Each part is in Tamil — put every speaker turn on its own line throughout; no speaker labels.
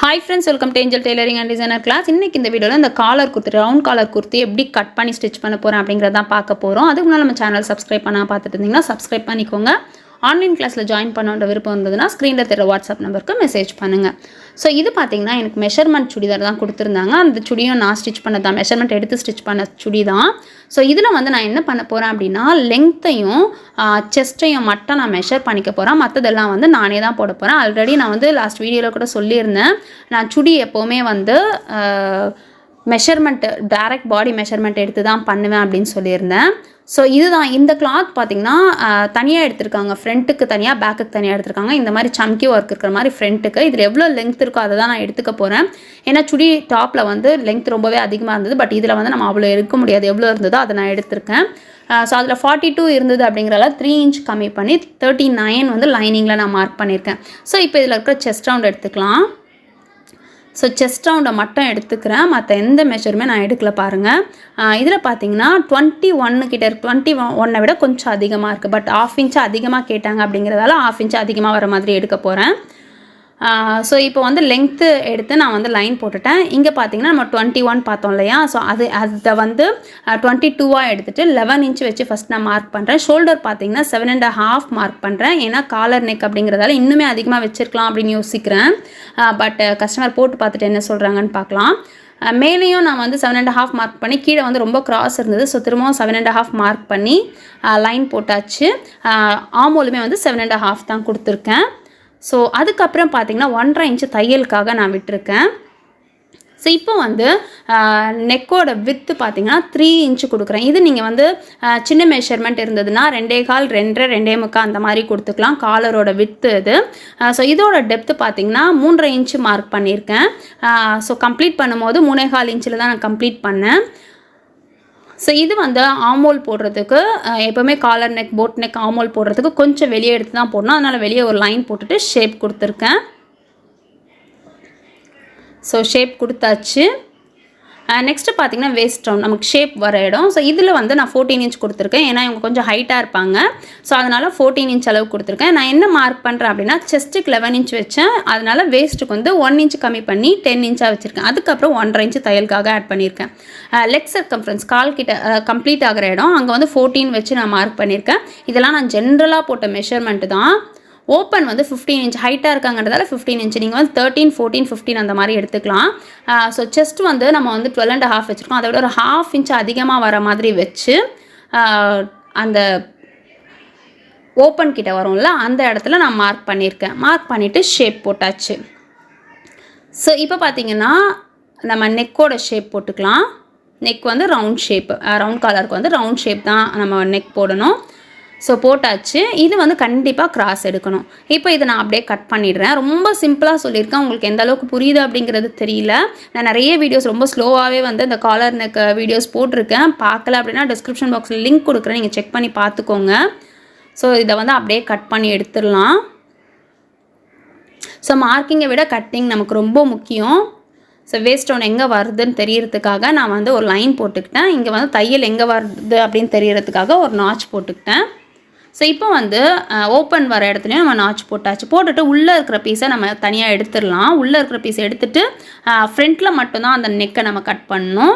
Hi friends, welcome to Angel Tailoring and Designer class. இன்னைக்கு இந்த வீடியோல இந்த collar kurti round collar kurti எப்படி கட் பண்ணி ஸ்டிட்ச் பண்ண போறேன் அப்படிங்கறத தான் பார்க்க போறோம். அதுக்கு முன்னாடி நம்ம சேனல் சப்ஸ்கிரைப் பண்ணா பார்த்துட்டு இருந்தீங்கன்னா சப்ஸ்கிரைப் பண்ணிக்கோங்க. ஆன்லைன் கிளாஸ்ல ஜாயின் பண்ணனும் விருப்பம் இருந்ததுனா ஸ்கிரீன்ல தெரிய வாட்ஸ்அப் நம்பருக்கு மெசேஜ் பண்ணுங்க. சோ இது பாத்தீங்கன்னா எனக்கு மெஷர்மென்ட் சுடிதார் தான் கொடுத்திருந்தாங்க. அந்த சுடியும் நான் ஸ்டிட்ச் பண்ணதா மெஷர்மென்ட் எடுத்து ஸ்டிட்ச் பண்ண சுடி தான். சோ இதுல வந்து நான் என்ன பண்ண போறேன் அப்படினா லெங்த்தையும் செஸ்டையும் மட்டும் நான் மெஷர் பண்ணிக்க போறேன். மத்ததெல்லாம் வந்து நானே தான் போட போறேன். ஆல்ரெடி நான் வந்து லாஸ்ட் வீடியோல கூட சொல்லியிருந்தேன். நான் சுடி எப்பவுமே வந்து மெஷர்மென்ட் டைரக்ட் பாடி மெஷர்மென்ட் எடுத்து தான் பண்ணுவேன் அப்படினு சொல்லியிருந்தேன். ஸோ இதுதான் இந்த கிளாத் பார்த்தீங்கன்னா தனியாக எடுத்திருக்காங்க. ஃப்ரண்ட்டுக்கு தனியாக பேக்குக்கு தனியாக எடுத்திருக்காங்க. இந்த மாதிரி சம்கி ஒர்க் இருக்கிற மாதிரி ஃப்ரண்ட்டுக்கு இதில் எவ்வளோ லெங்த் இருக்கோ அதை தான் நான் எடுத்துக்க போகிறேன். ஏன்னா சுடி டாப்பில் வந்து லெங்த் ரொம்பவே அதிகமாக இருந்தது. பட் இதில் வந்து நம்ம அவ்வளோ எடுக்க முடியாது. எவ்வளோ இருந்ததோ அதை நான் எடுத்திருக்கேன். ஸோ அதில் 42 இருந்தது அப்படிங்கிறதால 3 இன்ச் கம்மி பண்ணி 39 வந்து லைனிங்கில் நான் மார்க் பண்ணியிருக்கேன். ஸோ இப்போ இதில் இருக்கிற செஸ்ட் ரவுண்ட் எடுத்துக்கலாம். ஸோ செஸ்ட் ரவுண்டை மட்டும் எடுத்துக்கிறேன். மற்ற எந்த மெஷருமே நான் எடுக்கல பாருங்கள். இதில் பார்த்தீங்கன்னா 21 கிட்ட இருக்குது. 21 விட கொஞ்சம் அதிகமாக இருக்குது. பட் 1/2 இன்ச்சு அதிகமாக கேட்டாங்க அப்படிங்கிறதால 1/2 இன்ச்சு அதிகமாக வர மாதிரி எடுக்க போகிறேன். ஸோ இப்போ வந்து லெங்க்த்து எடுத்து நான் வந்து லைன் போட்டுட்டேன். இங்கே பார்த்தீங்கன்னா நம்ம 21 பார்த்தோம் இல்லையா? ஸோ அதை வந்து 22 எடுத்துகிட்டு 11 இன்ச் வச்சு ஃபஸ்ட் நான் மார்க் பண்ணுறேன். ஷோல்டர் பார்த்தீங்கன்னா 7.5 மார்க் பண்ணுறேன். ஏன்னா காலர் நெக் அப்படிங்கிறதால இன்னுமே அதிகமாக வச்சுருக்கலாம் அப்படின்னு யோசிக்கிறேன். பட் கஸ்டமர் போட்டு பார்த்துட்டு என்ன சொல்கிறாங்கன்னு பார்க்கலாம். மேலேயும் நான் வந்து 7.5 மார்க் பண்ணி கீழே வந்து ரொம்ப கிராஸ் இருந்தது. ஸோ திரும்பவும் 7.5 மார்க் பண்ணி லைன் போட்டாச்சு. ஆமோலுமே வந்து 7.5 தான் கொடுத்துருக்கேன். ஸோ அதுக்கப்புறம் பார்த்தீங்கன்னா 1.5 இன்ச்சு தையலுக்காக நான் விட்டுருக்கேன். ஸோ இப்போ வந்து நெக்கோட வித்து பார்த்தீங்கன்னா 3 இன்ச்சு கொடுக்குறேன். இது நீங்கள் வந்து சின்ன மெஷர்மெண்ட் இருந்ததுன்னா 2.25 2.5 2.25 அந்த மாதிரி கொடுத்துக்கலாம். காலரோட வித்து இது. ஸோ இதோட டெப்த்து பார்த்தீங்கன்னா 3.5 இன்ச்சு மார்க் பண்ணியிருக்கேன். ஸோ கம்ப்ளீட் பண்ணும்போது 3.25 இன்ச்சில் தான் நான் கம்ப்ளீட் பண்ணேன். ஸோ இது வந்து ஆமோல் போடுறதுக்கு எப்போவுமே காலர் நெக் போட் நெக் ஆமோல் போடுறதுக்கு கொஞ்சம் வெளியே எடுத்து தான் போடணும். அதனால் வெளியே ஒரு லைன் போட்டுட்டு ஷேப் கொடுத்துருக்கேன். ஸோ ஷேப் கொடுத்தாச்சு. நெக்ஸ்ட்டு பார்த்தீங்கன்னா வேஸ்ட் ரவுண்ட் நமக்கு ஷேப் வர இடம். ஸோ இதில் வந்து நான் 14 இன்ச் கொடுத்துருக்கேன். ஏன்னா இவங்க கொஞ்சம் ஹைட்டாக இருப்பாங்க. ஸோ அதனால் 14 இன்ச் அளவு கொடுத்துருக்கேன். நான் என்ன மார்க் பண்ணுறேன் அப்படின்னா செஸ்ட்டுக்கு 11 இன்ச் வச்சேன். அதனால் வேஸ்ட்டுக்கு வந்து 1 இன்ச் கம்மி பண்ணி 10 இன்ச்சாக வச்சுருக்கேன். அதுக்கப்புறம் 1.5 இன்ச்சு தையலுக்காக ஆட் பண்ணியிருக்கேன். லெக் சர்க்கம்ஃபரன்ஸ் கால் கிட்ட கம்ப்ளீட் ஆகிற இடம் அங்கே வந்து 14 வச்சு நான் மார்க் பண்ணியிருக்கேன். இதெல்லாம் நான் ஜென்ரலாக போட்ட மெஷர்மெண்ட்டு தான். ஓப்பன் வந்து 15 இன்ச் ஹைட்டாக இருக்காங்கன்றதால 15 இன்ச் நீங்கள் வந்து 13 14 15 அந்த மாதிரி எடுத்துக்கலாம். ஸோ செஸ்ட் வந்து நம்ம வந்து 12.5 வச்சுருக்கோம். அதை விட ஒரு 1/2 இன்ச் அதிகமாக வர மாதிரி வச்சு அந்த ஓப்பன் கிட்ட வரும்ல அந்த இடத்துல நான் மார்க் பண்ணியிருக்கேன். மார்க் பண்ணிவிட்டு ஷேப் போட்டாச்சு. ஸோ இப்போ பார்த்தீங்கன்னா நம்ம நெக்கோட ஷேப் போட்டுக்கலாம். நெக் வந்து ரவுண்ட் ஷேப், ரவுண்ட் காலருக்கு வந்து ரவுண்ட் ஷேப் தான் நம்ம நெக் போடணும். ஸோ போட்டாச்சு. இது வந்து கண்டிப்பாக கிராஸ் எடுக்கணும். இப்போ இதை நான் அப்படியே கட் பண்ணிடுறேன். ரொம்ப சிம்பிளாக சொல்லியிருக்கேன். உங்களுக்கு எந்த அளவுக்கு புரியுது அப்படிங்கிறது தெரியல. நான் நிறைய வீடியோஸ் ரொம்ப ஸ்லோவாகவே வந்து இந்த காலர் நெக் வீடியோஸ் போட்டிருக்கேன். பார்க்கல அப்படின்னா டிஸ்கிரிப்ஷன் பாக்ஸில் லிங்க் கொடுக்குறேன். நீங்கள் செக் பண்ணி பார்த்துக்கோங்க. ஸோ இதை வந்து அப்படியே கட் பண்ணி எடுத்துடலாம். ஸோ மார்க்கிங்கை விட கட்டிங் நமக்கு ரொம்ப முக்கியம். ஸோ வேஸ்ட் ரவுண்ட் எங்கே வருதுன்னு தெரியறதுக்காக நான் வந்து ஒரு லைன் போட்டுக்கிட்டேன். இங்கே வந்து தையல் எங்கே வருது அப்படின்னு தெரியறதுக்காக ஒரு நாச் போட்டுக்கிட்டேன். ஸோ இப்போ வந்து ஓப்பன் வர இடத்துலையும் நம்ம நாச் போட்டாச்சு. போட்டுட்டு உள்ளே இருக்கிற பீஸை நம்ம தனியாக எடுத்துடலாம். உள்ளே இருக்கிற பீஸை எடுத்துகிட்டு ஃப்ரண்ட்டில் மட்டும்தான் அந்த நெக்கை நம்ம கட் பண்ணணும்.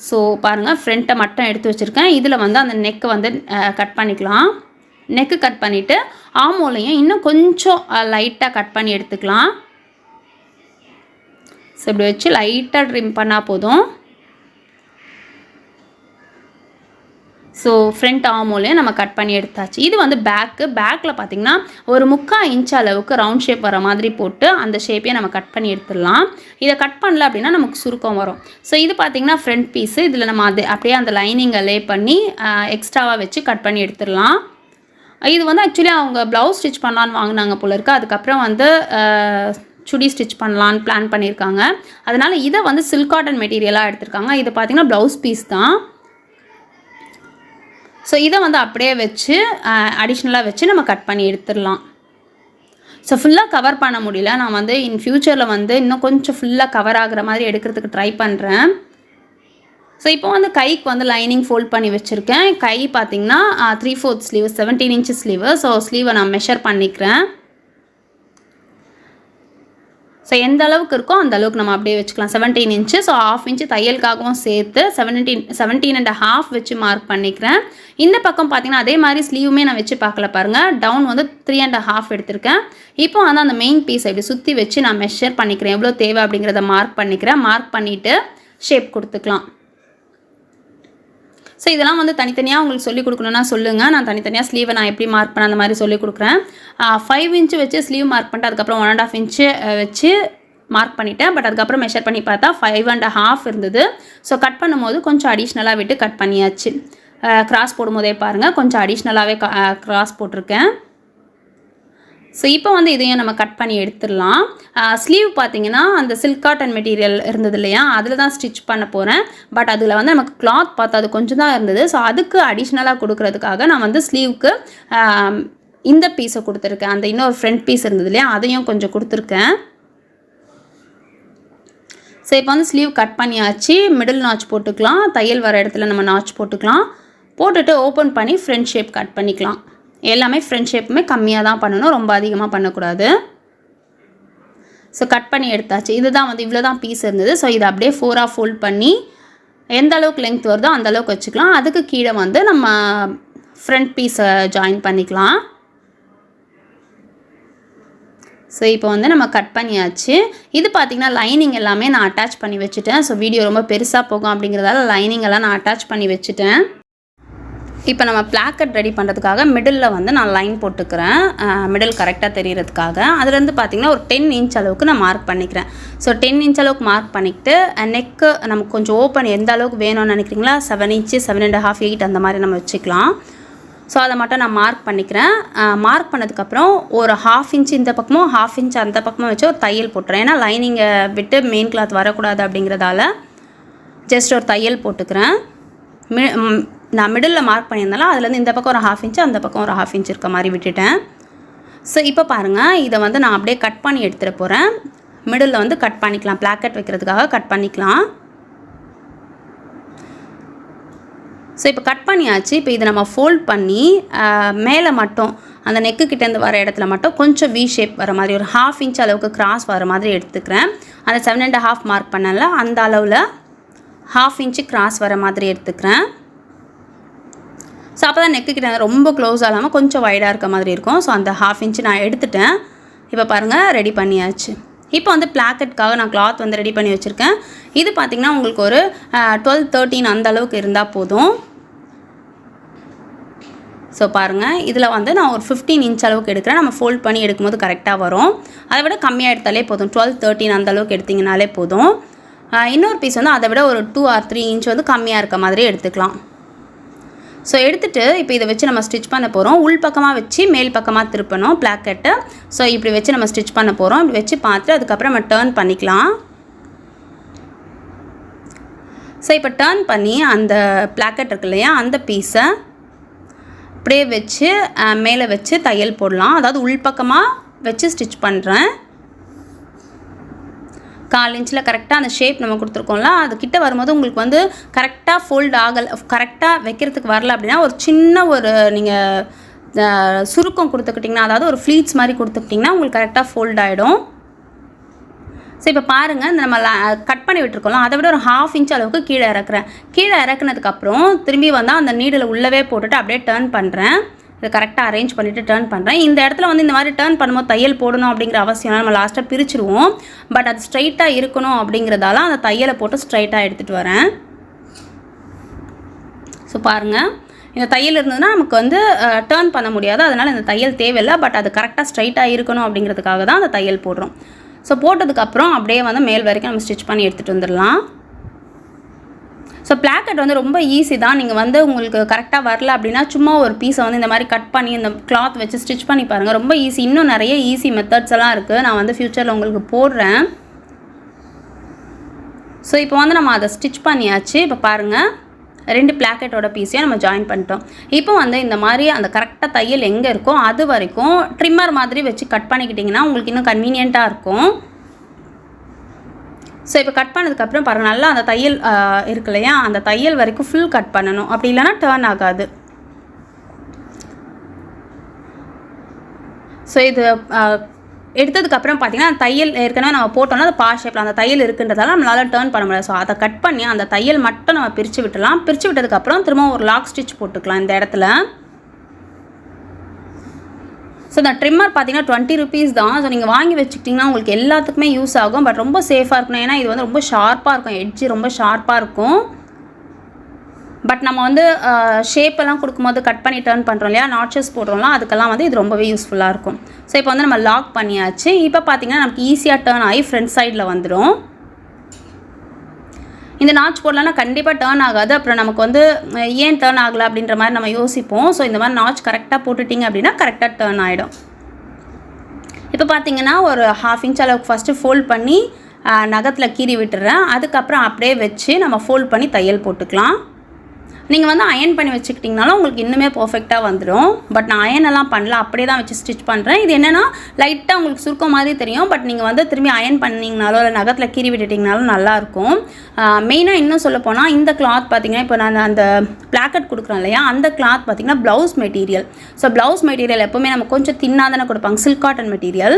ஸோ பாருங்கள் ஃப்ரண்ட்டை மட்டும் எடுத்து வச்சுருக்கேன். இதில் வந்து அந்த நெக்கை வந்து கட் பண்ணிக்கலாம். நெக்கு கட் பண்ணிவிட்டு ஆமோலையும் இன்னும் கொஞ்சம் லைட்டாக கட் பண்ணி எடுத்துக்கலாம். ஸோ இப்படி வச்சு லைட்டாக ட்ரிம் பண்ணால் போதும். ஸோ ஃப்ரண்ட் ஆமோலையும் நம்ம கட் பண்ணி எடுத்தாச்சு. இது வந்து பேக்கில் பார்த்திங்கன்னா ஒரு 3/4 இன்ச் அளவுக்கு ரவுண்ட் ஷேப் வர மாதிரி போட்டு அந்த ஷேப்பையே நம்ம கட் பண்ணி எடுத்துடலாம். இதை கட் பண்ணல அப்படின்னா நமக்கு சுருக்கம் வரும். ஸோ இது பார்த்திங்கன்னா ஃப்ரண்ட் பீஸு. இதில் நம்ம அப்படியே அந்த லைனிங்கை லே பண்ணி எக்ஸ்ட்ராவாக வச்சு கட் பண்ணி எடுத்துடலாம். இது வந்து ஆக்சுவலி அவங்க ப்ளவுஸ் ஸ்டிச் பண்ணலான்னு வாங்கினாங்க போல இருக்குது. அதுக்கப்புறம் வந்து சுடி ஸ்டிச் பண்ணலான்னு பிளான் பண்ணியிருக்காங்க. அதனால் இதை வந்து சில்க் காட்டன் மெட்டீரியலாக எடுத்திருக்காங்க. இது பார்த்திங்கன்னா ப்ளவுஸ் பீஸ் தான். ஸோ இதை வந்து அப்படியே வச்சு அடிஷ்னலாக வச்சு நம்ம கட் பண்ணி எடுத்துடலாம். ஸோ ஃபுல்லாக கவர் பண்ண முடியல. நான் வந்து இன் ஃப்யூச்சரில் வந்து இன்னும் கொஞ்சம் ஃபுல்லாக கவர் ஆகிற மாதிரி எடுக்கிறதுக்கு ட்ரை பண்ணுறேன். ஸோ இப்போ வந்து கைக்கு வந்து லைனிங் ஃபோல்ட் பண்ணி வச்சுருக்கேன். கை பார்த்திங்கன்னா 3/4 ஸ்லீவ் 17 இன்ச் ஸ்லீவு. ஸோ ஸ்லீவை நான் மெஷர் பண்ணிக்கிறேன். ஸோ எந்த அளவுக்கு இருக்கோ அந்த அளவுக்கு நம்ம அப்படியே வச்சுக்கலாம். 17 இன்ச்சு. ஸோ 1/2 இன்ச்சு தையலுக்காகவும் சேர்த்து 17.5 வச்சு மார்க் பண்ணிக்கிறேன். இந்த பக்கம் பார்த்தீங்கன்னா அதே மாதிரி ஸ்லீவுமே நான் வச்சு பார்க்கல பாருங்கள். டவுன் வந்து 3.5 எடுத்திருக்கேன். இப்போ வந்து அந்த மெயின் பீஸ் இப்படி சுற்றி வச்சு நான் மெஷர் பண்ணிக்கிறேன். எவ்வளோ தேவை அப்படிங்கிறத மார்க் பண்ணிக்கிறேன். மார்க் பண்ணிவிட்டு ஷேப் கொடுத்துக்கலாம். ஸோ இதெல்லாம் வந்து தனித்தனியாக உங்களுக்கு சொல்லிக் கொடுக்கணுன்னா சொல்லுங்கள். நான் தனித்தனியாக ஸ்லீவை நான் எப்படி மார்க் பண்ண அந்த மாதிரி சொல்லிக் கொடுக்குறேன். 5 இன்ச்சு வச்சு ஸ்லீவ் மார்க் பண்ணிட்டு அதுக்கப்புறம் 1.5 இன்ச்சு வச்சு மார்க் பண்ணிவிட்டேன். பட் அதுக்கப்புறம் மெஷர் பண்ணி பார்த்தா 5.5 இருந்தது. ஸோ கட் பண்ணும்போது கொஞ்சம் அடிஷ்னலாக விட்டு கட் பண்ணியாச்சு. கிராஸ் போடும்போதே பாருங்கள் கொஞ்சம் அடிஷ்னலாகவே கிராஸ் போட்டிருக்கேன். ஸோ இப்போ வந்து இதையும் நம்ம கட் பண்ணி எடுத்துடலாம். ஸ்லீவ் பார்த்தீங்கன்னா அந்த சில்க் காட்டன் மெட்டீரியல் இருந்தது இல்லையா, அதில் தான் ஸ்டிச் பண்ண போகிறேன். பட் அதில் வந்து நமக்கு கிளாத் பார்த்தா அது கொஞ்சம் தான் இருந்தது. ஸோ அதுக்கு அடிஷ்னலாக கொடுக்கறதுக்காக நான் வந்து ஸ்லீவுக்கு இந்த பீஸை கொடுத்துருக்கேன். அந்த இன்னொரு ஃப்ரண்ட் பீஸ் இருந்தது இல்லையா, அதையும் கொஞ்சம் கொடுத்துருக்கேன். ஸோ இப்போ வந்து ஸ்லீவ் கட் பண்ணியாச்சு. மிடில் நாச் போட்டுக்கலாம். தையல் வர இடத்துல நம்ம நாச் போட்டுக்கலாம். போட்டுட்டு ஓப்பன் பண்ணி ஃப்ரண்ட் ஷேப் கட் பண்ணிக்கலாம். எல்லாமே ஃப்ரண்ட் ஷேப்புமே கம்மியாக தான் பண்ணணும், ரொம்ப அதிகமாக பண்ணக்கூடாது. ஸோ கட் பண்ணி எடுத்தாச்சு. இதுதான் வந்து இவ்வளோ தான் பீஸ் இருந்தது. ஸோ இதை அப்படியே 4ஆக ஃபோல்ட் பண்ணி எந்த அளவுக்கு லென்த் வருதோ அந்த அளவுக்கு வச்சுக்கலாம். அதுக்கு கீழே வந்து நம்ம ஃப்ரண்ட் பீஸை ஜாயின் பண்ணிக்கலாம். ஸோ இப்போ வந்து நம்ம கட் பண்ணியாச்சு. இது பார்த்திங்கன்னா லைனிங் எல்லாமே நான் அட்டாச் பண்ணி வச்சுட்டேன். ஸோ வீடியோ ரொம்ப பெருசாக போகும் அப்படிங்கிறதால லைனிங் எல்லாம் நான் அட்டாச் பண்ணி வச்சுட்டேன். இப்போ நம்ம பிளாக்கெட் ரெடி பண்ணுறதுக்காக மிடில் வந்து நான் லைன் போட்டுக்கிறேன். மிடில் கரெக்டாக தெரியறதுக்காக. அதுலேருந்து பார்த்திங்கன்னா ஒரு 10 இன்ச் அளவுக்கு நான் மார்க் பண்ணிக்கிறேன். ஸோ 10 இன்ச் அளவுக்கு மார்க் பண்ணிக்கிட்டு நெக்கு நமக்கு கொஞ்சம் ஓப்பன் எந்த அளவுக்கு வேணும்னு நினைக்கிறீங்களா, 7 இன்ச்சு 7.5 8 அந்த மாதிரி நம்ம வச்சுக்கலாம். ஸோ அதை மட்டும் நான் மார்க் பண்ணிக்கிறேன். மார்க் பண்ணதுக்கப்புறம் ஒரு 1/2 இன்ச் இந்த பக்கமும் 1/2 இன்ச் அந்த பக்கமும் வச்சு ஒரு தையல் போட்டுறேன். ஏன்னா லைனிங்கை விட்டு மெயின் கிளாத் வரக்கூடாது அப்படிங்கிறதால ஜஸ்ட் ஒரு தையல் போட்டுக்கிறேன். நான் மிடில் மார்க் பண்ணியிருந்தாலும் அதுலேருந்து இந்த பக்கம் ஒரு 1/2 இன்ச்சு அந்த பக்கம் ஒரு 1/2 இன்ச் இருக்க மாதிரி விட்டுட்டேன். ஸோ இப்போ பாருங்கள், இதை வந்து நான் அப்படியே கட் பண்ணி எடுத்துகிட்டு போகிறேன். மிடில் வந்து கட் பண்ணிக்கலாம். பிளாக்கெட் வைக்கிறதுக்காக கட் பண்ணிக்கலாம். ஸோ இப்போ கட் பண்ணியாச்சு. இப்போ இதை நம்ம ஃபோல்ட் பண்ணி மேலே மட்டும் அந்த நெக்கு கிட்டேருந்து வர இடத்துல மட்டும் கொஞ்சம் வி ஷேப் வர மாதிரி ஒரு 1/2 இன்ச் அளவுக்கு கிராஸ் வர மாதிரி எடுத்துக்கிறேன். அந்த 7.5 மார்க் பண்ணல அந்த அளவில் 1/2 இன்ச்சு கிராஸ் வர மாதிரி எடுத்துக்கிறேன். ஸோ அப்போ தான் நெக்கு கிட்ட ரொம்ப க்ளோஸ் ஆகாமல் கொஞ்சம் வைடாக இருக்க மாதிரி இருக்கும். ஸோ அந்த 1/2 இன்ச்சு நான் எடுத்துட்டேன். இப்போ பாருங்கள் ரெடி பண்ணியாச்சு. இப்போ வந்து பிளாக்கெட்டுக்காக நான் கிளாத் வந்து ரெடி பண்ணி வச்சுருக்கேன். இது பார்த்திங்கன்னா உங்களுக்கு ஒரு 12-13 அந்த அளவுக்கு இருந்தால் போதும். ஸோ பாருங்கள், இதில் வந்து நான் ஒரு 15 இன்ச் அளவுக்கு எடுக்கிறேன். நம்ம ஃபோல்ட் பண்ணி எடுக்கும்போது கரெக்டாக வரும். அதை விட கம்மியாக எடுத்தாலே போதும். 12-13 அந்த அளவுக்கு எடுத்திங்கனாலே போதும். இன்னொரு பீஸ் வந்து அதை விட ஒரு 2 or 3 இன்ச் வந்து கம்மியாக இருக்க மாதிரி எடுத்துக்கலாம். ஸோ எடுத்துகிட்டு இப்போ இதை வச்சு நம்ம ஸ்டிச் பண்ண போகிறோம். உள் பக்கமாக வச்சு மேல் பக்கமாக திருப்பணும் பிளாக்கெட்டை. ஸோ இப்படி வச்சு நம்ம ஸ்டிச் பண்ண போகிறோம். இப்படி வச்சு பார்த்துட்டு அதுக்கப்புறம் நம்ம டர்ன் பண்ணிக்கலாம். ஸோ இப்போ டர்ன் பண்ணி அந்த பிளாக்கெட் இருக்கு இல்லையா, அந்த பீஸை அப்படியே வச்சு மேலே வச்சு தையல் போடலாம். அதாவது உள் பக்கமாக வச்சு ஸ்டிச் பண்ணுறேன். 1/4 இன்ச்சில் கரெக்டாக அந்த ஷேப் நம்ம கொடுத்துருக்கோம்ல, அது கிட்ட வரும்போது உங்களுக்கு வந்து கரெக்டாக ஃபோல்ட் ஆகலை, கரெக்டாக வைக்கிறதுக்கு வரல அப்படின்னா ஒரு சின்ன ஒரு நீங்கள் சுருக்கம் கொடுத்துக்கிட்டிங்கன்னா, அதாவது ஒரு ஃப்ளீட்ஸ் மாதிரி கொடுத்துக்கிட்டிங்கன்னா உங்களுக்கு கரெக்டாக ஃபோல்ட் ஆகிடும். ஸோ இப்போ பாருங்கள், இந்த நம்ம கட் பண்ணி விட்டுருக்கோம்ல, அதை விட ஒரு 1/2 இன்ச் அளவுக்கு கீழே இறக்குறேன். கீழே இறக்குனதுக்கப்புறம் திரும்பி வந்தால் அந்த நீடில் உள்ளவே போட்டுட்டு அப்படியே டர்ன் பண்ணுறேன். இதை கரெக்டாக அரேஞ்ச் பண்ணிவிட்டு டர்ன் பண்ணுறேன். இந்த இடத்துல வந்து இந்த மாதிரி டர்ன் பண்ணும்போது தையல் போடணும் அப்படிங்கிற அவசியம் நம்ம லாஸ்ட்டாக பிரிச்சுடுவோம். பட் அது ஸ்ட்ரைட்டாக இருக்கணும் அப்படிங்கிறதால அந்த தையலை போட்டு ஸ்ட்ரைட்டாக எடுத்துகிட்டு வரேன். ஸோ பாருங்கள், இந்த தையல் இருந்ததுன்னா நமக்கு வந்து டர்ன் பண்ண முடியாது. அதனால் இந்த தையல் தேவையில்லை. பட் அது கரெக்டாக ஸ்ட்ரைட்டாக இருக்கணும் அப்படிங்கிறதுக்காக தான் அந்த தையல் போடுறோம். ஸோ போட்டதுக்கப்புறம் அப்படியே வந்து மேல் வரைக்கும் நம்ம ஸ்டிச் பண்ணி எடுத்துகிட்டு வந்துடலாம். ஸோ பிளாக்கெட் வந்து ரொம்ப ஈஸி தான். நீங்கள் வந்து உங்களுக்கு கரெக்டாக வரல அப்படின்னா சும்மா ஒரு பீஸை வந்து இந்த மாதிரி கட் பண்ணி இந்த கிளாத் வச்சு ஸ்டிச் பண்ணி பாருங்கள். ரொம்ப ஈஸி. இன்னும் நிறைய ஈஸி மெத்தட்ஸ் எல்லாம் இருக்குது. நான் வந்து ஃப்யூச்சரில் உங்களுக்கு போடுறேன். ஸோ இப்போ வந்து நம்ம அதை ஸ்டிச் பண்ணியாச்சு. இப்போ பாருங்கள், 2 பிளாக்கெட்டோட பீஸையும் நம்ம ஜாயின் பண்ணிட்டோம். இப்போ வந்து இந்த மாதிரி அந்த கரெக்டாக தையல் எங்கே இருக்கோ அது வரைக்கும் ட்ரிம்மர் மாதிரி வச்சு கட் பண்ணிக்கிட்டிங்கன்னா உங்களுக்கு இன்னும் கன்வீனியண்ட்டாக இருக்கும். ஸோ இப்போ கட் பண்ணதுக்கப்புறம் பாருங்கள், நல்லா அந்த தையல் இருக்கு இல்லையா, அந்த தையல் வரைக்கும் ஃபுல் கட் பண்ணணும். அப்படி இல்லைனா டர்ன் ஆகாது. ஸோ இது எடுத்ததுக்கப்புறம் பார்த்தீங்கன்னா தையல் ஏற்கனவே நம்ம போட்டோம்னா அது பா ஷேப்பில் அந்த தையல் இருக்குன்றதால நம்மளால் டேர்ன் பண்ண முடியாது. ஸோ அதை கட் பண்ணி அந்த தையல் மட்டும் நம்ம பிரித்து விட்டுலாம். பிரித்து விட்டதுக்கப்புறம் திரும்ப ஒரு லாக் ஸ்டிச் போட்டுக்கலாம் இந்த இடத்துல. ஸோ இந்த ட்ரிம்மர் பார்த்தீங்கன்னா 20 rupees தான். ஸோ நீங்கள் வாங்கி வச்சுக்கிட்டிங்கன்னா உங்களுக்கு எல்லாத்துக்குமே யூஸ் ஆகும். பட் ரொம்ப சேஃபாக இருக்கணும். ஏன்னா இது வந்து ரொம்ப ஷார்ப்பாக இருக்கும், எட்ஜு ரொம்ப ஷார்ப்பாக இருக்கும். பட் நம்ம வந்து ஷேப்பெல்லாம் கொடுக்கும்போது கட் பண்ணி டர்ன் பண்ணுறோம் இல்லையா, நாட்சஸ் போடுறோம்லாம், அதுக்கெல்லாம் வந்து இது ரொம்பவே யூஸ்ஃபுல்லாக இருக்கும். ஸோ இப்போ வந்து நம்ம லாக் பண்ணியாச்சு. இப்போ பார்த்தீங்கன்னா நமக்கு ஈஸியாக டர்ன் ஆகி ஃப்ரண்ட் சைடில் வந்துடும். இந்த நாட்ச் போடலன்னா கண்டிப்பாக டர்ன் ஆகாது. அப்புறம் நமக்கு வந்து ஏன் டர்ன் ஆகலை அப்படின்ற மாதிரி நம்ம யோசிப்போம். ஸோ இந்த மாதிரி நாட்ச் கரெக்டாக போட்டுட்டிங்க அப்படின்னா கரெக்டாக டர்ன் ஆகிடும். இப்போ பார்த்தீங்கன்னா ஒரு 1/2 inch அளவுக்கு ஃபஸ்ட்டு ஃபோல்ட் பண்ணி நகத்தில் கீறி விட்டுறேன். அதுக்கப்புறம் அப்படியே வச்சு நம்ம ஃபோல்ட் பண்ணி தையல் போட்டுக்கலாம். நீங்கள் வந்து அயன் பண்ணி வச்சுக்கிட்டிங்கனாலும் உங்களுக்கு இன்னுமே பர்ஃபெக்டாக வந்துடும். பட் நான் அயனெல்லாம் பண்ணல, அப்படியே தான் வச்சு ஸ்டிச் பண்ணுறேன். இது என்னென்னா லைட்டாக உங்களுக்கு சுருக்கம் மாதிரி தெரியும். பட் நீங்கள் வந்து திரும்பி அயன் பண்ணிங்கனாலோ இல்லை நகத்தில் கீறி விட்டுட்டிங்கனாலும் நல்லாயிருக்கும். மெயினாக இன்னும் சொல்ல போனால் இந்த கிளாத் பார்த்திங்கன்னா இப்போ நான் அந்த பிளாக்கெட் கொடுக்குறேன் இல்லையா, அந்த கிளாத் பார்த்திங்கன்னா blouse material. So blouse material எப்போவுமே நம்ம கொஞ்சம் தின்னாக தானே கொடுப்பாங்க, சில்க் காட்டன் மெட்டீரியல்.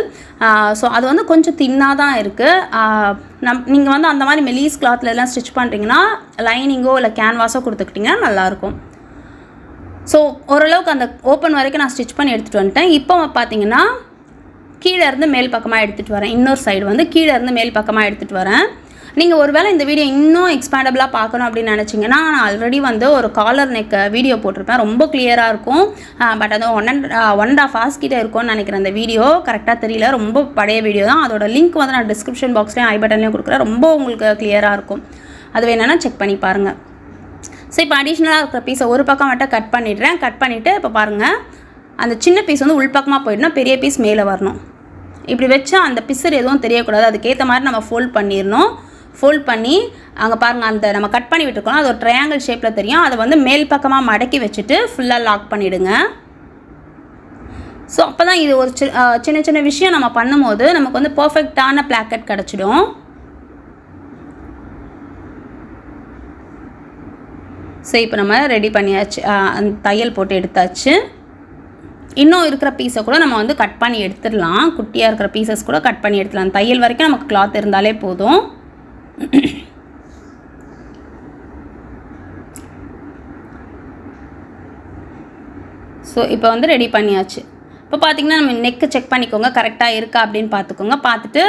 ஸோ அது வந்து கொஞ்சம் தின்னாக தான் இருக்குது. நீங்கள் வந்து அந்த மாதிரி மெலீஸ் கிளாத்தில் எல்லாம் ஸ்டிச் பண்ணுறீங்கன்னா லைனிங்கோ இல்லை கேன்வாஸோ கொடுத்துக்கிட்டிங்கன்னா நல்லாயிருக்கும். ஸோ ஓரளவுக்கு அந்த ஓப்பன் வரைக்கும் நான் ஸ்டிச் பண்ணி எடுத்துகிட்டு வந்துட்டேன். இப்போ பார்த்தீங்கன்னா கீழே இருந்து மேல் பக்கமாக எடுத்துகிட்டு வரேன். இன்னொரு சைடு வந்து கீழே இருந்து மேல் பக்கமாக எடுத்துகிட்டு வரேன். நீங்கள் ஒரு வேளை இந்த வீடியோ இன்னும் எக்ஸ்பேண்டபிளாக பார்க்கணும் அப்படின்னு நினச்சிங்கன்னா நான் ஆல்ரெடி வந்து ஒரு காலர் நெக் வீடியோ போட்டிருப்பேன், ரொம்ப கிளியராக இருக்கும். பட் அது 1.5 hours கிட்டே இருக்கும்னு நினைக்கிறேன். அந்த வீடியோ கரெக்டாக தெரியல, ரொம்ப பழைய வீடியோ தான். அதோட லிங்க் வந்து நான் டிஸ்கிரிப்ஷன் பாக்ஸ்லேயும் ஐ பட்டன்லேயும் கொடுக்குறேன். ரொம்ப உங்களுக்கு கிளியராக இருக்கும், அது வேணுன்னா செக் பண்ணி பாருங்கள். ஸோ இப்போ அடிஷ்னலாக இருக்கிற பீஸை ஒரு பக்கம் மட்டும் கட் பண்ணிடுறேன். கட் பண்ணிவிட்டு இப்போ பாருங்கள், அந்த சின்ன பீஸ் வந்து உள்பக்கமாக போயிடணும், பெரிய பீஸ் மேலே வரணும். இப்படி வச்சா அந்த பிசர் எதுவும் தெரியக்கூடாது. அதுக்கேற்ற மாதிரி நம்ம ஃபோல்ட் பண்ணிடணும். ஃபோல்ட் பண்ணி அங்கே பாருங்கள், அந்த நம்ம கட் பண்ணி விட்டுருக்கோம், அது ஒரு ட்ரையாங்கிள் ஷேப்பில் தெரியும். அதை வந்து மேல் பக்கமாக மடக்கி வச்சுட்டு ஃபுல்லாக லாக் பண்ணிவிடுங்க. ஸோ அப்போ தான் இது ஒரு சின்ன சின்ன விஷயம் நம்ம பண்ணும்போது நமக்கு வந்து பர்ஃபெக்டான பிளாக்கெட் கிடச்சிடும். ஸோ இப்போ நம்ம ரெடி பண்ணியாச்சு, அந்த தையல் போட்டு எடுத்தாச்சு. இன்னும் இருக்கிற பீஸை கூட நம்ம வந்து கட் பண்ணி எடுத்துடலாம். குட்டியாக இருக்கிற பீசஸ் கூட கட் பண்ணி எடுத்துடலாம். தையல் வரைக்கும் நமக்கு கிளாத் இருந்தாலே போதும். ஸோ இப்போ வந்து ரெடி பண்ணியாச்சு. இப்போ பார்த்திங்கன்னா நம்ம நெக்கு செக் பண்ணிக்கோங்க, கரெக்டாக இருக்கா அப்படின்னு பார்த்துக்கோங்க. பார்த்துட்டு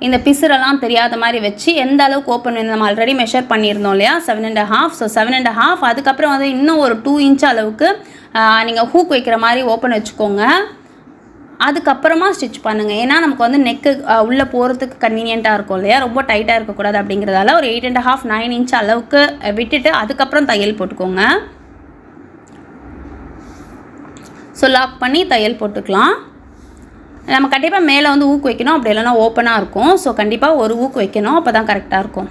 இந்த பிசுரெல்லாம் தெரியாத மாதிரி வச்சு எந்த அளவுக்கு ஓப்பன் வேணும், நம்ம ஆல்ரெடி மெஷர் பண்ணியிருந்தோம் இல்லையா 7.5. ஸோ 7.5. அதுக்கப்புறம் வந்து இன்னும் ஒரு 2 inch அளவுக்கு நீங்கள் ஹூக் வைக்கிற மாதிரி ஓப்பன் வச்சுக்கோங்க. அதுக்கப்புறமா ஸ்டிச் பண்ணுங்கள். ஏன்னா நமக்கு வந்து நெக்கு உள்ளே போகிறதுக்கு கன்வீனியண்ட்டாக இருக்கும் இல்லையா, ரொம்ப டைட்டாக இருக்கக்கூடாது. அப்படிங்கிறதால ஒரு 8.5 9 inch அளவுக்கு விட்டுட்டு அதுக்கப்புறம் தையல் போட்டுக்கோங்க. ஸோ லாக் பண்ணி தையல் போட்டுக்கலாம். நம்ம கண்டிப்பாக மேலே வந்து ஊக்கு வைக்கணும், அப்படி இல்லைனா ஓப்பனாக இருக்கும். ஸோ கண்டிப்பாக ஒரு ஊக்கு வைக்கணும், அப்போ தான் கரெக்டாக இருக்கும்.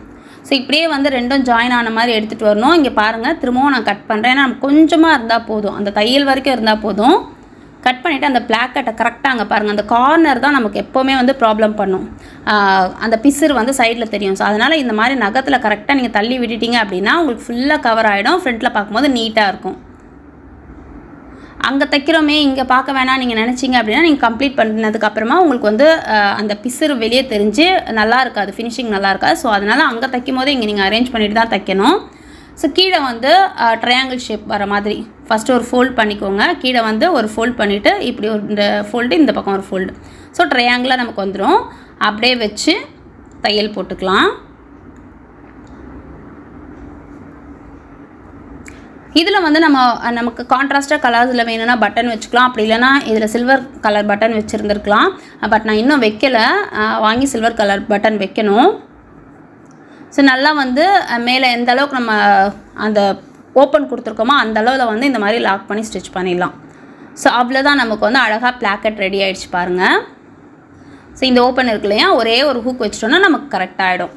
ஸோ இப்படியே வந்து ரெண்டும் ஜாயின் ஆன மாதிரி எடுத்துகிட்டு வரணும். இங்கே பாருங்கள், திரும்பவும் நான் கட் பண்ணுறேன். ஏன்னா நம்ம கொஞ்சமாக இருந்தால் போதும், அந்த தையல் வரைக்கும் இருந்தால் போதும். கட் பண்ணிவிட்டு அந்த பிளாக்கெட்டை கரெக்டாக அங்கே பாருங்கள், அந்த கார்னர் தான் நமக்கு எப்போவுமே வந்து ப்ராப்ளம் பண்ணும். அந்த பிசுறு வந்து சைடில் தெரியும். ஸோ அதனால் இந்த மாதிரி நகத்தில் கரெக்டாக நீங்கள் தள்ளி விட்டுட்டீங்க அப்படின்னா உங்களுக்கு ஃபுல்லாக கவர் ஆகிடும். ஃப்ரண்ட்டில் பார்க்கும்போது நீட்டாக இருக்கும். அங்கே தைக்கிறோமே இங்கே பார்க்க வேணாம் நீங்கள் நினச்சிங்க அப்படின்னா நீங்கள் கம்ப்ளீட் பண்ணதுக்கப்புறமா உங்களுக்கு வந்து அந்த பிசுறு வெளியே தெரிஞ்சு நல்லா இருக்காது, ஃபினிஷிங் நல்லா இருக்காது. ஸோ அதனால் அங்கே தைக்கும் போது இங்கே நீங்கள் அரேஞ்ச் பண்ணிட்டு தான் தைக்கணும். ஸோ கீழே வந்து ட்ரையாங்கிள் ஷேப் வர மாதிரி ஃபஸ்ட்டு ஒரு ஃபோல்ட் பண்ணிக்கோங்க. கீழே வந்து ஒரு ஃபோல்ட் பண்ணிவிட்டு இப்படி ஒரு இந்த ஃபோல்டு, இந்த பக்கம் ஒரு ஃபோல்டு. ஸோ ட்ரையாங்கிளாக நமக்கு வந்துடும். அப்படியே வச்சு தையல் போட்டுக்கலாம். இதில் வந்து நமக்கு கான்ட்ராஸ்டாக கலர்ஸில் வேணும்னா பட்டன் வச்சுக்கலாம், அப்படி இல்லைனா இதில் சில்வர் கலர் பட்டன் வச்சுருந்துருக்கலாம். பட் நான் இன்னும் வைக்கலை, வாங்கி சில்வர் கலர் பட்டன் வைக்கணும். ஸோ நல்லா வந்து மேலே எந்த அளவுக்கு நம்ம அந்த ஓப்பன் கொடுத்துருக்கோமோ அந்த அளவில் வந்து இந்த மாதிரி லாக் பண்ணி ஸ்டிச் பண்ணிடலாம். ஸோ அவ்வளோதான், நமக்கு வந்து அழகாக பிளாக்கெட் ரெடி ஆகிடுச்சு பாருங்கள். ஸோ இந்த ஓப்பன் இருக்கு இல்லையா, ஒரே ஒரு ஹூக் வச்சிட்டோன்னா நமக்கு கரெக்டாகிடும்.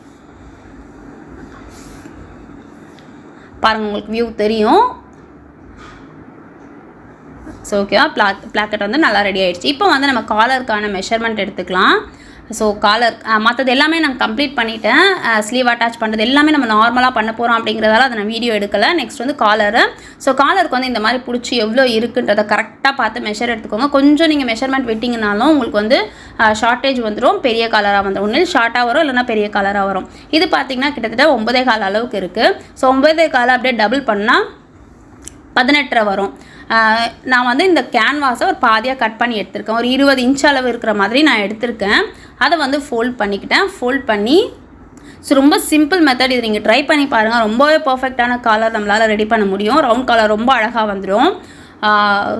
பாருங்கள், உங்களுக்கு வியூ தெரியும். ஸோ ஓகேவா, பிளாக்கெட் வந்து நல்லா ரெடி ஆகிடுச்சு. இப்போ வந்து நம்ம காலருக்கான மெஷர்மெண்ட் எடுத்துக்கலாம். ஸோ காலர் மற்றது எல்லாமே நான் கம்ப்ளீட் பண்ணிட்டேன். ஸ்லீவ் அட்டாச் பண்ணுறது எல்லாமே நம்ம நார்மலாக பண்ண போகிறோம் அப்படிங்கிறதால அதை நான் வீடியோ எடுக்கலை. நெக்ஸ்ட் வந்து காலரு. ஸோ காலருக்கு வந்து இந்த மாதிரி பிடிச்சி எவ்வளோ இருக்குன்றதை கரெக்டாக பார்த்து மெஷர் எடுத்துக்கோங்க. கொஞ்சம் நீங்கள் மெஷர்மெண்ட் விட்டிங்கனாலும் உங்களுக்கு வந்து ஷார்ட்டேஜ் வந்துடும், பெரிய காலராக வந்துடும். ஒன்று ஷார்ட்டாக வரும், இல்லைனா பெரிய காலராக வரும். இது பார்த்திங்கன்னா கிட்டத்தட்ட 9.25 அளவுக்கு இருக்குது. ஸோ 9.25 அப்படியே டபுள் பண்ணால் 18.5 வரும். நான் வந்து இந்த கேன்வாஸை ஒரு பாதியாக கட் பண்ணி எடுத்திருக்கேன். ஒரு 20 இன்ச் அளவு இருக்கிற மாதிரி நான் எடுத்திருக்கேன். அதை வந்து ஃபோல்ட் பண்ணிக்கிட்டேன். ஃபோல்ட் பண்ணி ஸோ ரொம்ப சிம்பிள் மெத்தட், இது நீங்கள் ட்ரை பண்ணி பாருங்கள். ரொம்பவே பர்ஃபெக்டான காலர் நம்மளால் ரெடி பண்ண முடியும். ரவுண்ட் காலர் ரொம்ப அழகாக வந்துடும்.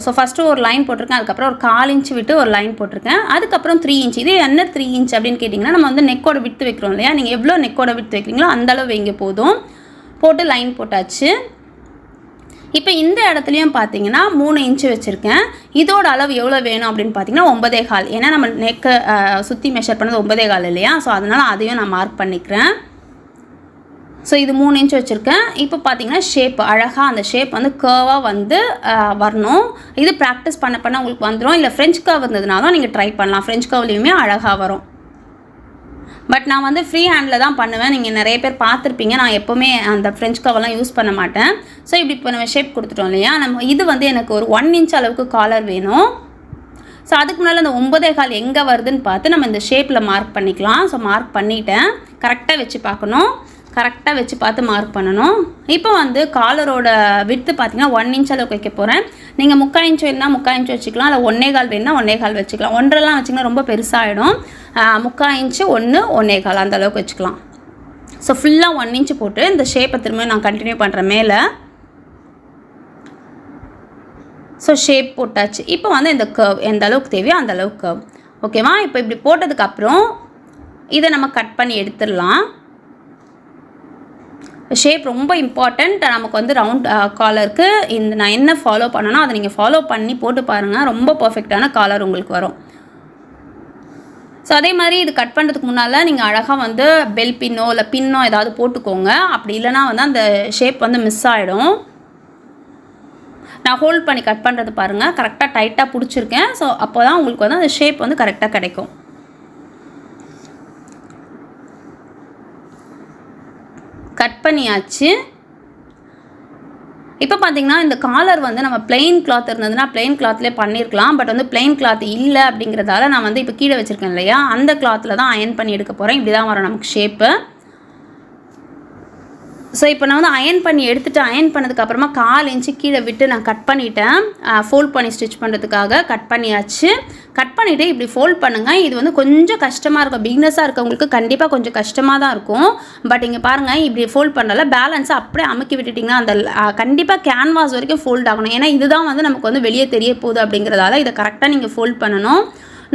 ஸோ ஃபஸ்ட்டு ஒரு லைன் போட்டிருக்கேன், அதுக்கப்புறம் ஒரு 1/4 இன்ச் விட்டு ஒரு லைன் போட்டிருக்கேன், அதுக்கப்புறம் 3 இன்ச். இது என்ன 3 இன்ச் அப்படின்னு கேட்டிங்கன்னா, நம்ம வந்து நெக்கோட விட்டு வைக்கிறோம் இல்லையா, நீங்கள் எவ்வளோ நெக்கோட விட்டு வைக்கிறீங்களோ அந்தளவு வைங்க போதும். போட்டு லைன் போட்டாச்சு. இப்போ இந்த இடத்துலையும் பார்த்தீங்கன்னா 3 இன்ச்சு வச்சுருக்கேன். இதோட அளவு எவ்வளோ வேணும் அப்படின்னு பார்த்தீங்கன்னா 9.25. ஏன்னா நம்ம நெக்கை சுற்றி மெஷர் பண்ணது 9.25 இல்லையா, ஸோ அதனால் அதையும் நான் மார்க் பண்ணிக்கிறேன். ஸோ இது 3 இன்ச் வச்சுருக்கேன். இப்போ பார்த்தீங்கன்னா ஷேப் அழகாக அந்த ஷேப் வந்து கர்வாக வந்து வரணும். இது ப்ராக்டிஸ் பண்ண பண்ண உங்களுக்கு வந்துடும். இல்லை ஃப்ரெஞ்ச் கர்வ் இருந்ததுனாலும் நீங்கள் ட்ரை பண்ணலாம். ஃப்ரெஞ்ச் கர்வ்லேயுமே அழகாக வரும். பட் நான் வந்து ஃப்ரீ ஹேண்டில் தான் பண்ணுவேன். நீங்கள் நிறைய பேர் பார்த்துருப்பீங்க. நான் எப்போவுமே அந்த ஃப்ரெஞ்ச் கவர்லாம் யூஸ் பண்ண மாட்டேன். ஸோ இப்படி இப்போ நம்ம ஷேப் கொடுத்துட்டோம் இல்லையா, நம்ம இது வந்து எனக்கு ஒரு 1 இன்ச் அளவுக்கு காலர் வேணும். ஸோ அதுக்கு முன்னால் அந்த 9.25 எங்கே வருதுன்னு பார்த்து நம்ம இந்த ஷேப்பில் மார்க் பண்ணிக்கலாம். ஸோ மார்க் பண்ணிவிட்டேன். கரெக்டாக வச்சு பார்க்கணும், கரெக்டாக வச்சு பார்த்து மார்க் பண்ணணும். இப்போ வந்து காலரோட விட்த்து பார்த்தீங்கன்னா 1 இன்ச் அளவுக்கு வைக்க போகிறேன். நீங்கள் 3/4 இன்ச் வேணுன்னா 3/4 இன்ச் வச்சுக்கலாம், இல்லை 1.25 வேணுன்னா 1.25 வச்சுக்கலாம். 1.5 வச்சிங்கன்னா ரொம்ப பெருசாகிடும். 3/4 இன்ச்சு 1, 1.25 அந்த அளவுக்கு வச்சுக்கலாம். ஸோ ஃபுல்லாக 1 இன்ச்சு போட்டு இந்த ஷேப்பை திரும்ப நான் கண்டினியூ பண்ணுறேன் மேலே. ஸோ ஷேப் போட்டாச்சு. இப்போ வந்து இந்த கர்வ் எந்த அளவுக்கு தேவையோ அந்த அளவுக்கு கர்வ் ஓகேவா. இப்போ இப்படி போட்டதுக்கப்புறம் இதை நம்ம கட் பண்ணி எடுத்துடலாம். ஷேப் ரொம்ப இம்பார்ட்டண்ட். நமக்கு வந்து ரவுண்ட் காலருக்கு இந்த நான் என்ன ஃபாலோ பண்ணணும் அதை நீங்கள் ஃபாலோ பண்ணி போட்டு பாருங்கள். ரொம்ப பர்ஃபெக்டான காலர் உங்களுக்கு வரும். ஸோ அதே மாதிரி இது கட் பண்ணுறதுக்கு முன்னால் நீங்கள் அழகாக வந்து பெல் பின்னோ இல்லை பின்னோ ஏதாவது போட்டுக்கோங்க. அப்படி இல்லைனா வந்து அந்த ஷேப் வந்து மிஸ் ஆகிடும். நான் ஹோல்ட் பண்ணி கட் பண்ணுறது பாருங்கள், கரெக்டாக டைட்டாக பிடிச்சிருக்கேன். ஸோ அப்போ தான் உங்களுக்கு வந்து அந்த ஷேப் வந்து கரெக்டாக கிடைக்கும். கட் பண்ணியாச்சு. இப்போ பார்த்தீங்கன்னா இந்த காலர் வந்து நம்ம பிளெயின் கிளாத் இருந்ததுன்னா பிளெயின் கிளாத்லேயே பண்ணியிருக்கலாம். பட் வந்து பிளெயின் கிளாத் இல்லை அப்படிங்கிறதால நான் வந்து இப்போ கீழே வச்சுருக்கேன் இல்லையா, அந்த கிளாத்தில் தான் அயன் பண்ணி எடுக்க போகிறேன். இப்படி தான் வரும் நமக்கு ஷேப்பு. ஸோ இப்போ நான் வந்து அயன் பண்ணி எடுத்துகிட்டு அயன் பண்ணதுக்கப்புறமா 1/4 இன்ச்சு கீழே விட்டு நான் கட் பண்ணிவிட்டேன். ஃபோல்ட் பண்ணி ஸ்டிச் பண்ணுறதுக்காக கட் பண்ணியாச்சு. கட் பண்ணிவிட்டு இப்படி ஃபோல்ட் பண்ணுங்கள். இது வந்து கொஞ்சம் கஷ்டமாக இருக்கும். பிகினர்ஸாக இருக்கவங்களுக்கு கண்டிப்பாக கொஞ்சம் கஷ்டமாக தான் இருக்கும். பட் இங்கே பாருங்கள், இப்படி ஃபோல்ட் பண்ணல பேலன்ஸை அப்படியே அமுக்கி விட்டுட்டிங்கன்னா அந்த கண்டிப்பாக கேன்வாஸ் வரைக்கும் ஃபோல்ட் ஆகணும். ஏன்னா இதுதான் வந்து நமக்கு வந்து வெளியே தெரிய போகுது அப்படிங்கிறதால இதை கரெக்டாக நீங்கள் ஃபோல்ட் பண்ணணும்.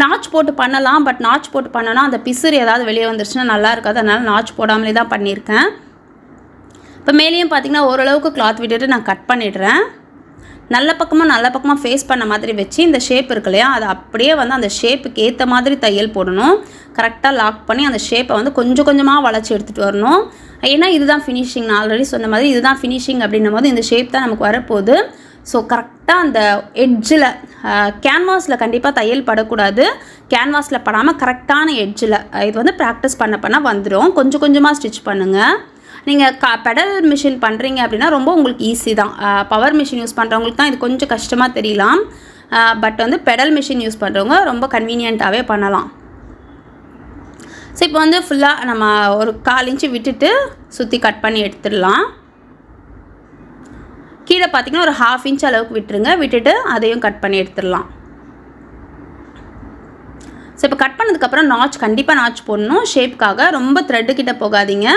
நாச் போட்டு பண்ணலாம். பட் நாச் போட்டு பண்ணனா அந்த பிசுறு ஏதாவது வெளியே வந்துருச்சுன்னா நல்லா இருக்காது. அதனால் நாச் போடாமலே தான் பண்ணியிருக்கேன். இப்போ மேலேயும் பார்த்திங்கன்னா ஓரளவுக்கு கிளாத் விட்டுட்டு நான் கட் பண்ணிடுறேன். நல்ல பக்கமாக ஃபேஸ் பண்ண மாதிரி வச்சு இந்த ஷேப் இருக்கு இல்லையா, அதை அப்படியே வந்து அந்த ஷேப்புக்கு ஏற்ற மாதிரி தையல் போடணும். கரெக்டாக லாக் பண்ணி அந்த ஷேப்பை வந்து கொஞ்சம் கொஞ்சமாக வளைச்சி எடுத்துகிட்டு வரணும். ஏன்னா இதுதான் ஃபினிஷிங். நான் ஆல்ரெடி சொன்ன மாதிரி இதுதான் ஃபினிஷிங் அப்படின்னும் போது இந்த ஷேப் தான் நமக்கு வரப்போகுது. ஸோ கரெக்டாக அந்த எட்ஜில் கேன்வாஸில் கண்டிப்பாக தையல் படக்கூடாது. கேன்வாஸில் படாமல் கரெக்டான எட்ஜில் இது வந்து ப்ராக்டிஸ் பண்ண வந்துடும். கொஞ்சம் கொஞ்சமாக ஸ்டிச் பண்ணுங்கள். நீங்கள் பெடல் மிஷின் பண்ணுறீங்க அப்படின்னா ரொம்ப உங்களுக்கு ஈஸி தான். பவர் மிஷின் யூஸ் பண்ணுறவங்களுக்கு தான் இது கொஞ்சம் கஷ்டமாக தெரியலாம். பட் வந்து பெடல் மிஷின் யூஸ் பண்ணுறவங்க ரொம்ப கன்வீனியண்ட்டாகவே பண்ணலாம். ஸோ இப்போ வந்து ஃபுல்லாக நம்ம ஒரு 1/4 இன்ச்சு விட்டுட்டு சுற்றி கட் பண்ணி எடுத்துடலாம். கீழே பார்த்திங்கன்னா ஒரு 1/2 இன்ச் அளவுக்கு விட்டுருங்க. விட்டுட்டு அதையும் கட் பண்ணி எடுத்துடலாம். ஸோ இப்போ கட் பண்ணதுக்கப்புறம் நாச் கண்டிப்பாக நாச் போடணும் ஷேப்புக்காக. ரொம்ப த்ரெட்டு கிட்ட போகாதீங்க.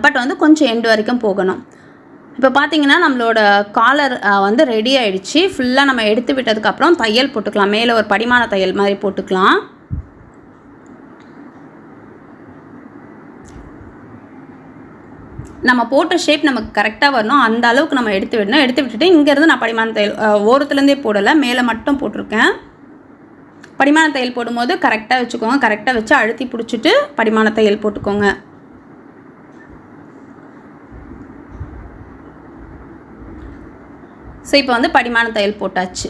பட் வந்து கொஞ்சம் எண்டு வரைக்கும் போகணும். இப்போ பார்த்தீங்கன்னா நம்மளோட காலர் வந்து ரெடி ஆகிடுச்சு. ஃபுல்லாக நம்ம எடுத்து விட்டதுக்கப்புறம் தையல் போட்டுக்கலாம். மேலே ஒரு படிமான தையல் மாதிரி போட்டுக்கலாம். நம்ம போட்ட ஷேப் நமக்கு கரெக்டாக வரணும். அந்த அளவுக்கு நம்ம எடுத்து விடணும். எடுத்து விட்டுட்டு இங்கேருந்து நான் படிமான தையல் ஓரத்துலேருந்தே போடலை, மேலே மட்டும் போட்டிருக்கேன். படிமான தையல் போடும்போது கரெக்டாக வச்சுக்கோங்க. கரெக்டாக வச்சு அழுத்தி பிடிச்சிட்டு படிமான தையல் போட்டுக்கோங்க. ஸோ இப்போ வந்து படிமான தையல் போட்டாச்சு.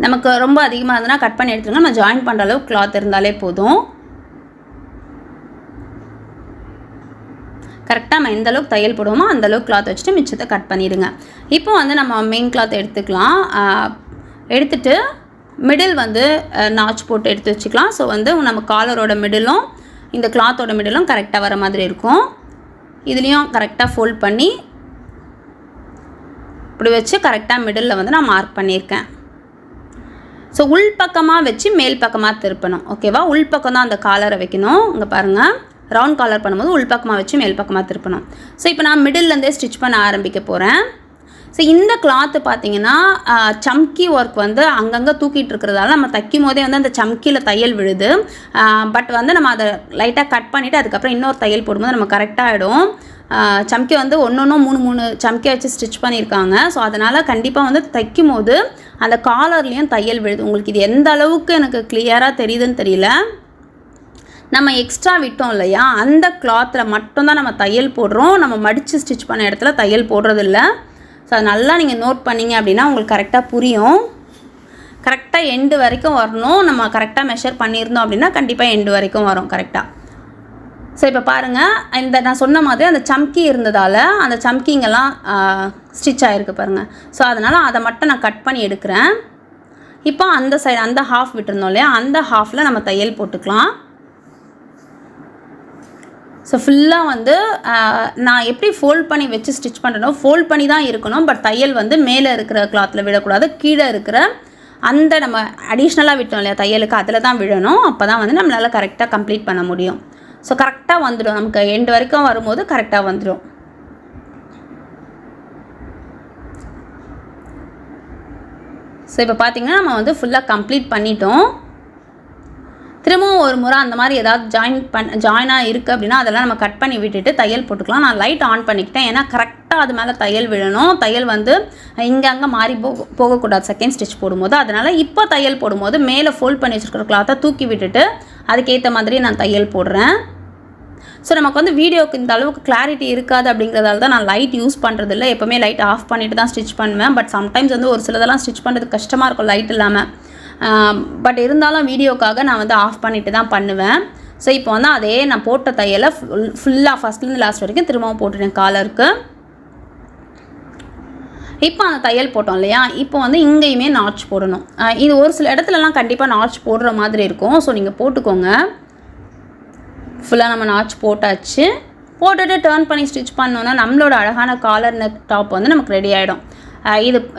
நமக்கு ரொம்ப அதிகமாக இருந்ததுன்னா கட் பண்ணி எடுத்துருங்க. நம்ம ஜாயின் பண்ணுற அளவுக்கு கிளாத் இருந்தாலே போதும். கரெக்டாக நம்ம எந்த அளவுக்கு தையல் போடுவோமோ அந்த அளவுக்கு கிளாத் வச்சுட்டு மிச்சத்தை கட் பண்ணிடுங்க. இப்போ வந்து நம்ம மெயின் கிளாத் எடுத்துக்கலாம். எடுத்துகிட்டு மிடில் வந்து நாச் போட்டு எடுத்து வச்சுக்கலாம். ஸோ வந்து நம்ம காலரோட மிடிலும் இந்த கிளாத்தோட மிடிலும் கரெக்டாக வர மாதிரி இருக்கும். இதுலேயும் கரெக்டாக ஃபோல்ட் பண்ணி இப்படி வச்சு கரெக்டாக மிடில் வந்து நான் மார்க் பண்ணியிருக்கேன். ஸோ உள் பக்கமாக வச்சு மேல் பக்கமாக திருப்பணும். ஓகேவா? உள் பக்கம் தான் அந்த காலரை வைக்கணும். இங்கே பாருங்கள், ரவுண்ட் காலர் பண்ணும்போது உள் பக்கமாக வச்சு மேல் பக்கமாக திருப்பணும். ஸோ இப்போ நான் மிடில்லேருந்தே ஸ்டிச் பண்ண ஆரம்பிக்க போகிறேன். ஸோ இந்த கிளாத்து பார்த்தீங்கன்னா சம்கி ஒர்க் வந்து அங்கங்கே தூக்கிட்டு இருக்கிறதால நம்ம தைக்கும் போதே வந்து அந்த சம்கியில் தையல் விழுது. பட் வந்து நம்ம அதை லைட்டாக கட் பண்ணிவிட்டு அதுக்கப்புறம் இன்னொரு தையல் போடும்போது நம்ம கரெக்டாகிடும். சம்கி வந்து ஒன்று 3 சம்கி வச்சு ஸ்டிச் பண்ணியிருக்காங்க. ஸோ அதனால் கண்டிப்பாக வந்து தைக்கும் போது அந்த காலர்லேயும் தையல் விழுது. உங்களுக்கு இது எந்த அளவுக்கு எனக்கு கிளியராக தெரியுதுன்னு தெரியல. நம்ம எக்ஸ்ட்ரா விட்டோம் இல்லையா, அந்த கிளாத்தில் மட்டும்தான் நம்ம தையல் போடுறோம். நம்ம மடித்து ஸ்டிச் பண்ண இடத்துல தையல் போடுறதில்ல. ஸோ அது நல்லா நீங்கள் நோட் பண்ணிங்க அப்படின்னா உங்களுக்கு கரெக்டாக புரியும். கரெக்டாக எண்டு வரைக்கும் வரணும். நம்ம கரெக்டாக மெஷர் பண்ணியிருந்தோம் அப்படின்னா கண்டிப்பாக எண்டு வரைக்கும் வரும் கரெக்டாக. ஸோ இப்போ பாருங்கள், இந்த நான் சொன்ன மாதிரி அந்த சம்கி இருந்ததால் அந்த சம்கிங்கெல்லாம் ஸ்டிச் ஆகிருக்கு பாருங்கள். ஸோ அதனால் அதை மட்டும் நான் கட் பண்ணி எடுக்கிறேன். இப்போ அந்த சைடு அந்த ஹாஃப் விட்டுருந்தோம் இல்லையா, அந்த ஹாஃபில் நம்ம தையல் போட்டுக்கலாம். ஸோ ஃபுல்லாக வந்து நான் எப்படி ஃபோல்ட் பண்ணி வச்சு ஸ்டிச் பண்ணுறனோ ஃபோல்ட் பண்ணி தான் இருக்கணும். பட் தையல் வந்து மேலே இருக்கிற கிளாத்தில் விடக்கூடாது. கீழே இருக்கிற அந்த நம்ம அடிஷ்னலாக விட்டோம் இல்லையா தையலுக்கு, அதில் தான் விடணும். அப்போ தான் வந்து நம்மளால் கரெக்டாக கம்ப்ளீட் பண்ண முடியும். ஸோ கரெக்டாக வந்துடும். நமக்கு எண்டு வரைக்கும் வரும்போது கரெக்டாக வந்துடும். ஸோ இப்போ பார்த்திங்கன்னா நம்ம வந்து ஃபுல்லாக கம்ப்ளீட் பண்ணிட்டோம். திரும்பவும் ஒரு முறை அந்த மாதிரி ஏதாவது ஜாயினாக இருக்குது அப்படின்னா அதெல்லாம் நம்ம கட் பண்ணி விட்டுட்டு தையல் போட்டுக்கலாம். நான் லைட் ஆன் பண்ணிக்கிட்டேன். ஏன்னா கரெக்டாக அது மேலே தையல் விழணும். தையல் வந்து இங்கே மாறி போகக்கூடாது செகண்ட் ஸ்டிச் போடும்போது. அதனால் இப்போ தையல் போடும்போது மேலே ஃபோல்ட் பண்ணி வச்சுருக்கிற கிளாத்தை தூக்கி விட்டுட்டு அதுக்கேற்ற மாதிரி நான் தையல் போடுறேன். ஸோ நமக்கு வந்து வீடியோக்கு இந்த அளவுக்கு கிளாரிட்டி இருக்காது அப்படிங்கிறதால தான் நான் லைட் யூஸ் பண்ணுறதில்ல. எப்போவுமே லைட் ஆஃப் பண்ணிவிட்டு தான் ஸ்டிச் பண்ணுவேன். பட் சம்டைம்ஸ் வந்து ஒரு சிலதெல்லாம் ஸ்டிச் பண்ணுறது கஷ்டமாக இருக்கும் லைட் இல்லாமல். பட் இருந்தாலும் வீடியோக்காக நான் வந்து ஆஃப் பண்ணிவிட்டு தான் பண்ணுவேன். ஸோ இப்போ வந்து அதே நான் போட்ட தையலை ஃபுல்லாக ஃபஸ்ட்லேருந்து லாஸ்ட் வரைக்கும் திரும்பவும் போட்டுட்டேன் காலருக்கு. இப்போ அந்த தையல் போட்டோம் இல்லையா, இப்போ வந்து இங்கேயுமே நாட்ச் போடணும். இது ஒரு சில இடத்துலலாம் கண்டிப்பாக நாட்ச் போடுற மாதிரி இருக்கும். ஸோ நீங்கள் போட்டுக்கோங்க. ஃபுல்லாக நம்ம நாட்ச் போட்டாச்சு. போட்டுட்டு டர்ன் பண்ணி ஸ்டிச் பண்ணோன்னா நம்மளோட அழகான காலர் நெக் டாப் வந்து நமக்கு ரெடி ஆகிடும்.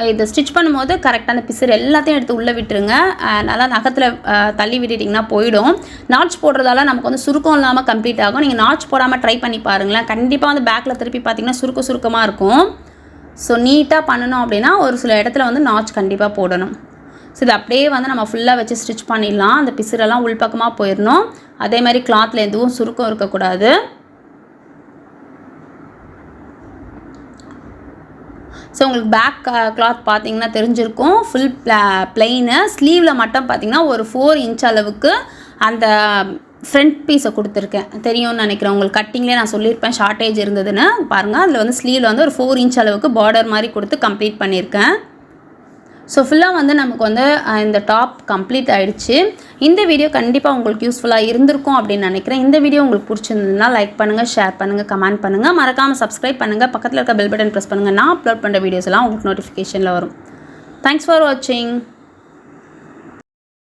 இது ஸ்டிச் பண்ணும்போது கரெக்டாக அந்த பிசர் எல்லாத்தையும் எடுத்து உள்ளே விட்டுருங்க. நல்லா நகத்தில் தள்ளி விட்டுட்டிங்கன்னா போயிடும். நாட்ச் போடுறதால நமக்கு வந்து சுருக்கம் இல்லாமல் கம்ப்ளீட் ஆகும். நீங்கள் நாட்ச் போடாமல் ட்ரை பண்ணி பாருங்களேன். கண்டிப்பாக வந்து பேக்கில் திருப்பி பார்த்திங்கன்னா சுருக்கமாக இருக்கும். ஸோ நீட்டாக பண்ணணும் அப்படின்னா ஒரு சில இடத்துல வந்து நாட்ச் கண்டிப்பாக போடணும். ஸோ இது அப்படியே வந்து நம்ம ஃபுல்லாக வச்சு ஸ்டிச் பண்ணிடலாம். அந்த பிசரெல்லாம் உள்பக்கமாக போயிடணும். அதே மாதிரி கிளாத்தில் எதுவும் சுருக்கம் இருக்கக்கூடாது. ஸோ உங்களுக்கு பேக் கிளாத் பார்த்தீங்கன்னா தெரிஞ்சிருக்கும். Full plain. ஸ்லீவில் மட்டும் பார்த்திங்கன்னா ஒரு 4 இன்ச் அளவுக்கு அந்த ஃப்ரண்ட் பீஸை கொடுத்துருக்கேன். தெரியும்னு நினைக்கிறேன். உங்களுக்கு கட்டிங்லேயே நான் சொல்லியிருப்பேன் ஷார்ட்டேஜ் இருந்ததுன்னு. பாருங்கள், அதில் வந்து ஸ்லீவில் வந்து ஒரு 4 இன்ச் அளவுக்கு பார்டர் மாதிரி கொடுத்து கம்ப்ளீட் பண்ணியிருக்கேன். ஸோ ஃபுல்லாக வந்து நமக்கு வந்து இந்த டாப் கம்ப்ளீட் ஆகிடுச்சு. இந்த வீடியோ கண்டிப்பாக உங்களுக்கு யூஸ்ஃபுல்லாக இருந்திருக்கும் அப்படின்னு நினைக்கிறேன். இந்த வீடியோ உங்களுக்கு பிடிச்சிருந்ததுன்னா லைக் பண்ணுங்கள், ஷேர் பண்ணுங்கள், கமெண்ட் பண்ணுங்கள். மறக்காமல் சப்ஸ்கிரைப் பண்ணுங்கள். பக்கத்தில் இருக்க பெல் பட்டன் ப்ரெஸ் பண்ணுங்கள். நான் அப்லோட் பண்ணுற வீடியோஸ் எல்லாம் உங்களுக்கு நோட்டிஃபிகேஷனில் வரும். தேங்க்ஸ் ஃபார் வாட்சிங்.